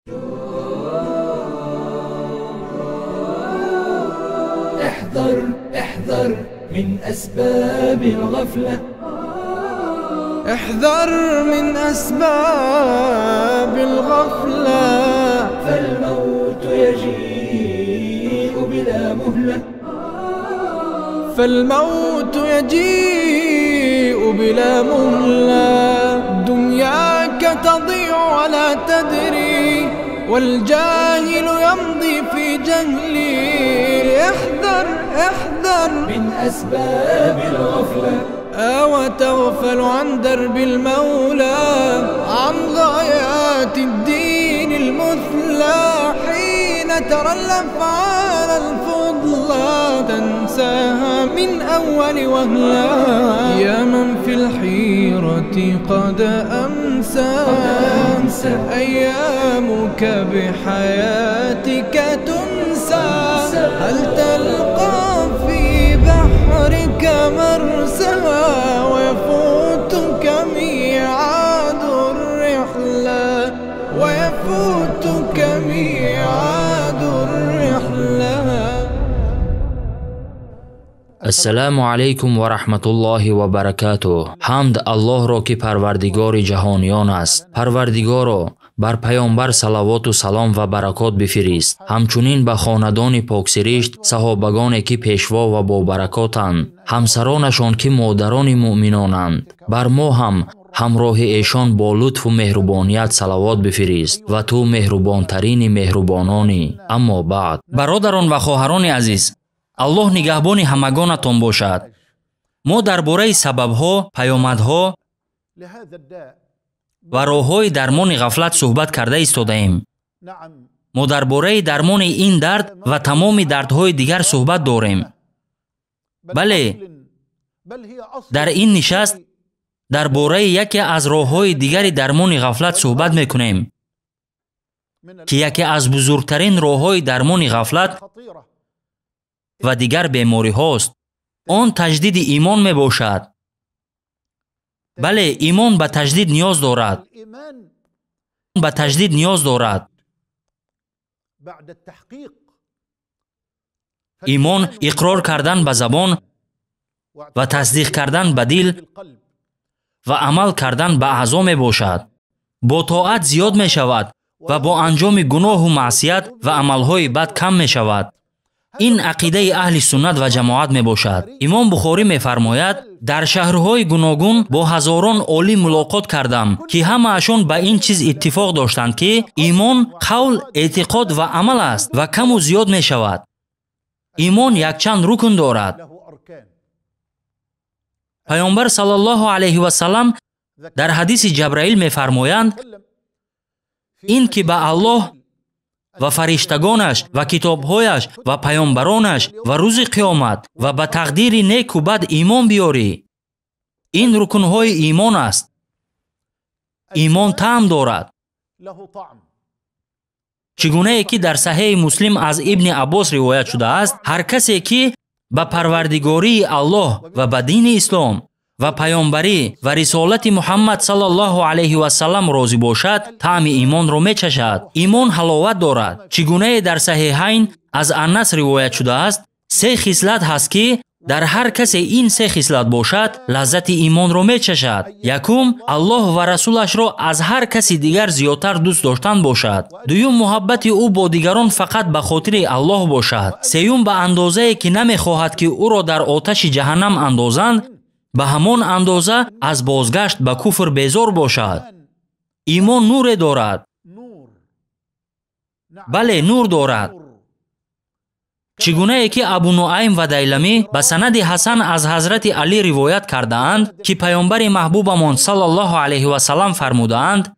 احذر احذر من أسباب الغفلة، احذر من أسباب الغفلة، فالموت يجيء بلا مهلة، فالموت يجيء بلا مهلة. دنياك تضيع ولا تدري، والجاهل يمضي في جهله. احذر احذر من أسباب الغفلة، وتغفل عن درب المولى، عن غايات الدين المثلى. حين ترى الأفعال الفضلى تنساها من أول وهلة. يا من في الحيرة قد أمسى أيامك بحياتك تنسى. هل تلقى في بحرك مرسى، ويفوتك ميعاد الرحلة، ويفوتك ميعاد الرحلة. السلام علیکم و رحمت الله و برکاته. حمد الله را که پروردگار جهانیان است. پروردگارا بر پیامبر صلوات و سلام و برکات بفرست. همچنین به خاندان پاکسرشت، صحابگانی که پیشوا و با برکاتند، همسرانشان که مادران مؤمنانند، بر ما هم همراه ایشان با لطف و مهربانیت صلوات بفرست و تو مهربانترین مهربانانی. اما بعد، برادران و خواهران عزیز، الله نگهبان همگانتان باشد. ما درباره سبب‌ها، پیامدها و راه‌های درمان غفلت صحبت کرده ایستاده‌ایم. ما درباره درمان این درد و تمام دردهای دیگر صحبت داریم. بله، در این نشست درباره یکی از راه‌های دیگر درمان غفلت صحبت می‌کنیم که یکی از بزرگترین راه‌های درمان غفلت و دیگر بیماری هاست. آن تجدید ایمان می باشد. بله، ایمان به تجدید نیاز دارد. به تجدید نیاز دارد. ایمان اقرار کردن به زبان و تصدیق کردن به دل و عمل کردن به اعضا می باشد. با طاعت زیاد می شود و با انجام گناه و معصیت و عملهای بد کم می شود. این عقیده اهل سنت و جماعت می باشد. امام بخاری می فرماید در شهرهای گوناگون با هزاران عالم ملاقات کردم که همه اشون به این چیز اتفاق داشتند که ایمان قول، اعتقاد و عمل است و کم و زیاد می شود. ایمان یک چند رکن دارد. پیامبر صلی الله علیه و سلم در حدیث جبرائیل می فرمایند این که به الله و فرشتگانش و کتابهایش و پیامبرانش و روز قیامت و به تقدیر نیک و بد ایمان بیاری. این رکنهای ایمان است. ایمان طعم دارد. چگونه ای که در صحیح مسلم از ابن عباس روایت شده است، هر کسی که به پروردگاری الله و به دین اسلام و پیامبری و رسالت محمد صلی الله علیه و سلم راضی باشد، طعم ایمان را میچشد. ایمان حلاوت دارد. چگونه در صحیحین از انس روایت شده است، سه خصلت هست که در هر کسی این سه خصلت باشد، لذت ایمان را میچشد. یکم، الله و رسولش را از هر کسی دیگر زیادتر دوست داشتن باشد. دوم، محبت او با دیگران فقط به خاطر الله باشد. سوم، به اندازه‌ای که نمیخواهد که او را در آتش جهنم اندازند، به همان اندازه از بازگشت به کفر بیزار باشد. ایمان نور دارد. بله، نور دارد. چگونه ای که ابو نعیم و دیلمی به سند حسن از حضرت علی روایت کرده اند که پیامبر محبوبمان صلی الله علیه و سلم فرمودند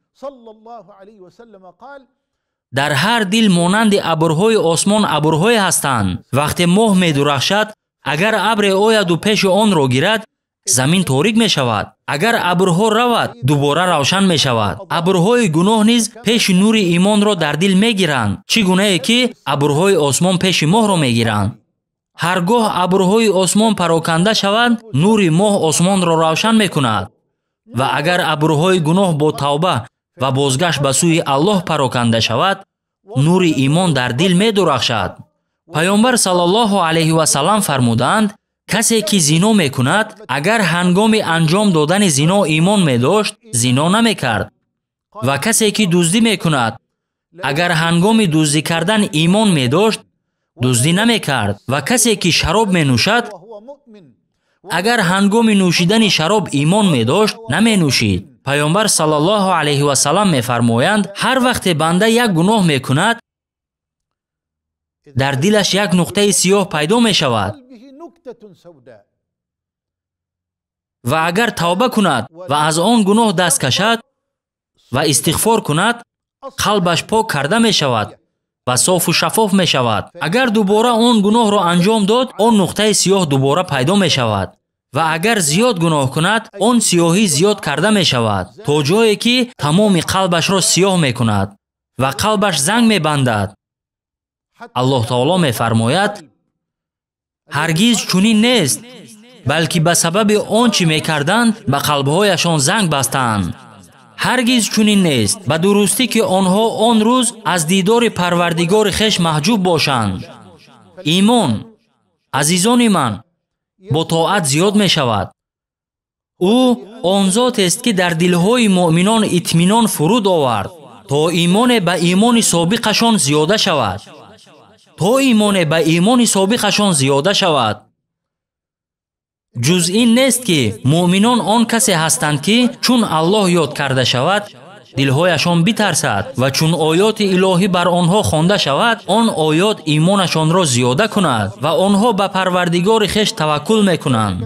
در هر دل مانند ابرهای آسمان ابرهای هستند. وقتی ماه می درخشد، اگر ابر آید و پیش آن را گیرد، زمین تاریک می شود. اگر ابرها رود، دوباره روشن می شود. ابرهای گناه نیز پیش نور ایمان را در دل می گیرند. چگونه ای که ابرهای آسمان پیش ماه را می گیرند. هرگاه ابرهای آسمان پراکنده شوند، نور ماه آسمان را روشن می کند. و اگر ابرهای گناه با توبه ва бозгашт ба сӯи Аллоҳ пароканда шавад, нури имон дар дил медурахшад. Пайғамбар саллаллоҳу алайҳи ва саллам фармуданд: касе ки зино мекунад, агар ҳангоми анҷом додани зино имон медошт, зино намекард. ва касе ки дуздӣ мекунад, агар ҳангоми дуздӣ кардан имон медошт, дуздӣ намекард. ва касе ки шароб менӯшад, агар ҳангоми нӯшидани шароб имон медошт, наменӯшид. Пайғамбар саллаллоҳу алайҳи ва саллам мефармоянд: ҳар вақте банда як гуноҳ мекунад, дар дилаш як нуқтаи сиёҳ пайдо мешавад. ва агар тавба кунад ва аз он гуноҳ даст кашад ва истиғфор кунад, қалбаш пок карда мешавад ва софу шафоф мешавад. агар дубора он гуноҳро анҷом дод, он нуқтаи сиёҳ дубора пайдо мешавад. ва агар зиёд гуноҳ кунад, он сиёҳӣ зиёд карда мешавад, то ҷое ки тамоми қалбашро сиёҳ мекунад ва қалбаш занг мебандад. Аллоҳ таоло мефармояд: ҳаргиз чунин нест, балки ба сабаби он чӣ мекарданд, ба қалбҳояшон занг бастанд. ҳаргиз чунин нест, ба дурустӣ ки онҳо он рӯз аз дидори Парвардигори хеш маҳҷуб бошанд. Имон, азизони ман, бо тоат зиёд мешавад. ӯ он зотест ки дар дилҳои муъминон итминон фуруд овард, то имоне ба имони собиқашон зиёда шавад. то имоне ба имони собиқашон зиёда шавад. ҷуз ин нест ки муъминон он касе ҳастанд ки чун Аллоҳ ёд карда шавад, дилҳояшон битарсад ва чун оёти илоҳӣ бар онҳо хонда шавад, он оёт имонашонро зиёда кунад ва онҳо ба Парвардигори хеш таваккул мекунанд.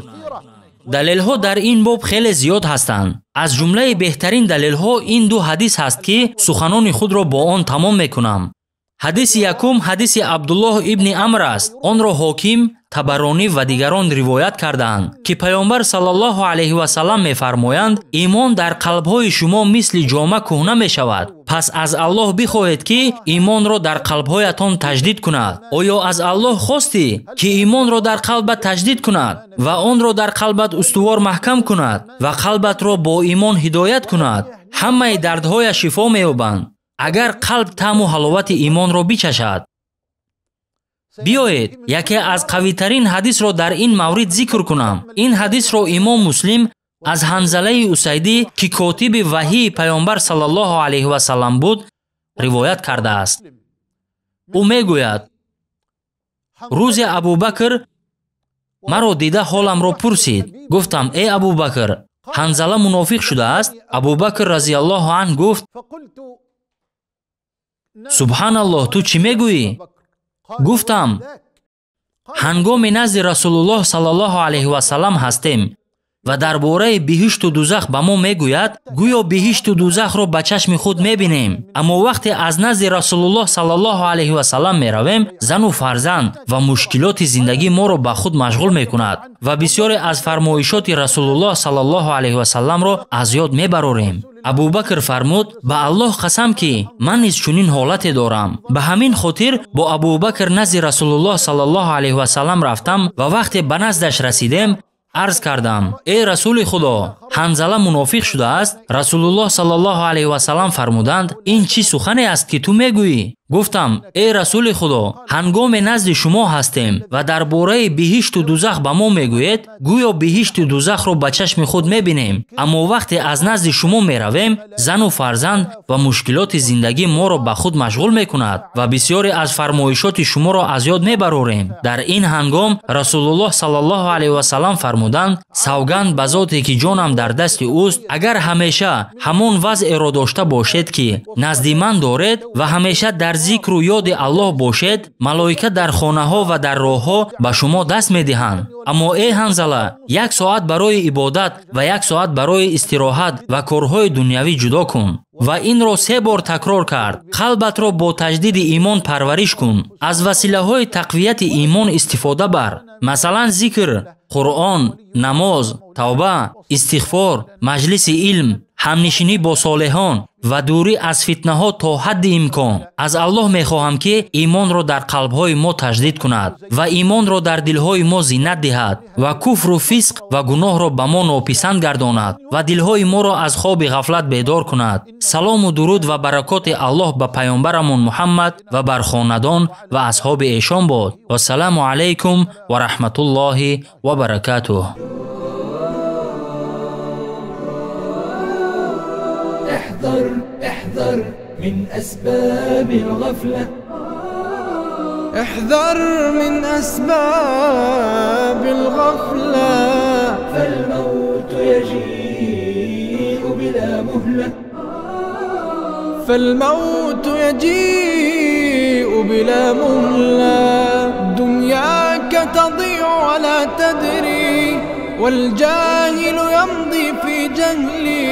далелҳо дар ин боб хеле зиёд ҳастанд. аз ҷумлаи беҳтарин далелҳо ин ду ҳадис ҳаст ки суханони худро бо он тамом мекунам. ҳадиси якум ҳадиси Абдуллоҳ ибни Амр аст. онро ҳоким, Табаронӣ ва дигарон ривоят карданд ки Пайғамбар саллаллоҳу алайҳи ва саллам мефармоянд: имон дар қалбҳои шумо мисли ҷома кӯҳна мешавад. пас аз Аллоҳ бихоҳед ки имонро дар қалбҳоятон таҷдид кунад. оё аз Аллоҳ хостӣ ки имонро дар қалбат таҷдид кунад ва онро дар қалбат устувор маҳкам кунад ва қалбатро бо имон ҳидоят кунад? ҳамаи дардҳояш шифо меёбанд, агар қалб таъму ҳаловати имонро бичашад. биёед яке аз қавитарин ҳадисро дар ин маврид зикр кунам. ин ҳадисро имом Муслим аз Ҳанзалаи Усайдӣ ки котиби ваҳии Пайғамбар саллаллоҳу алайҳи ва саллам буд, ривоят кардааст. ӯ мегӯяд: рӯзе Абу Бакр маро дида ҳоламро пурсид. гуфтам: э Абу Бакр, Ҳанзала мунофиқ шудааст? Абу Бакр разияллоҳу анҳ гуфт: субҳаналлоҳ, ту чӣ мегӯӣ? гуфтам: ҳангоми назди Расулуллоҳ саллаллоҳу алайҳи ва саллам ҳастем ва дар бораи биҳишту дузах ба мо мегӯяд, гӯё биҳишту дузахро ба чашми худ мебинем. аммо вақте аз назди Расулуллоҳ саллаллоҳу алайҳи ва саллам меравем, зану фарзанд ва мушкилоти зиндагӣ моро ба худ машғул мекунад ва бисёре аз фармоишоти Расулуллоҳ саллаллоҳу алайҳи ва салламро аз ёд мебарорем. Абу Бакр фармуд: ба Аллоҳ қасам ки ман низ чунин ҳолате дорам. ба ҳамин хотир бо Абу Бакр назди Расулуллоҳ саллаллоҳу алайҳи ва саллам рафтам ва вақте ба наздаш расидем, арз кардам: эй Расули Худо, Ҳанзала мунофиқ шудааст? Расулуллоҳ саллаллоҳу алайҳи ва саллам фармуданд: ин чӣ сухане аст ки ту мегӯӣ? гуфтам: эй Расули Худо, ҳангоми назди шумо ҳастем ва дар бораи биҳишту дузах ба мо мегӯед, гӯё биҳишту дузахро ба чашми худ мебинем. аммо вақте аз назди шумо меравем, зану фарзанд ва мушкилоти зиндагӣ моро ба худ машғул мекунад ва бисёре аз фармоишоти шуморо аз ёд мебарорем. дар ин ҳангом Расулуллоҳ саллаллоҳу алайҳи ва саллам фармуданд: савганд ба зоте ки ҷонам дар дасти ӯст, агар ҳамеша ҳамон вазъеро дошта бошед ки назди ман доред ва ҳамеша дар зикру ёди Аллоҳ бошед, малоика дар хонаҳо ва дар роҳҳо ба шумо даст медиҳанд. аммо эй Ҳанзала, 1 соат барои ибодат ва 1 соат барои истироҳат ва корҳои дунявӣ ҷудо кун. ва инро 3 бор такрор кард. қалбатро бо таҷдиди имон парвариш кун. аз василаҳои тақвияти имон истифода бар. масалан зикр, Қуръон, намоз, тавба, истиғфор, маҷлиси илм, ҳамнишинӣ бо солеҳон, ва дурӣ аз фитнаҳо то ҳадди имкон. аз Аллоҳ мехоҳам ки имонро дар қалбҳои мо таҷдид кунад ва имонро дар дилҳои мо зиннат диҳад ва куфру фисқ ва гуноҳро ба мо нописанд гардонад ва дилҳои моро аз хоби ғафлат бедор кунад. салому дуруд ва баракоти Аллоҳ ба паёнбарамон Муҳаммад ва бар хонадон ва асҳоби эшон бод. вассаламу алайкум ва раҳматуллоҳи ва баракатуҳ. احذر من أسباب الغفلة. احذر من أسباب الغفلة، فالموت يجيء بلا مهلة. فالموت يجيء بلا مهلة. دنياك تضيع ولا تدري، والجاهل يمضي في جهله.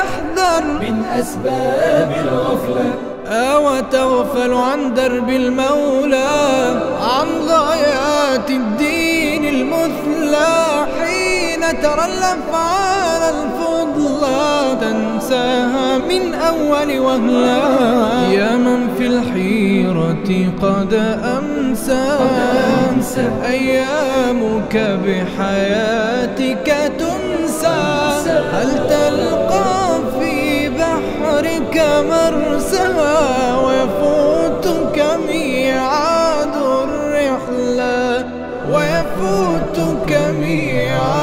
احذر من أسباب الغفلة. وتغفل عن درب المولى، عن غايات الدين المثلى. حين ترى الأفعال الفضلى تنساها من أول وهلة. يا من في الحيرة قد أمسى أيامك بحياتك تنسى. هل تلقى في بحرك مرسى، ويفوتك ميعاد الرحلة، ويفوتك ميعاد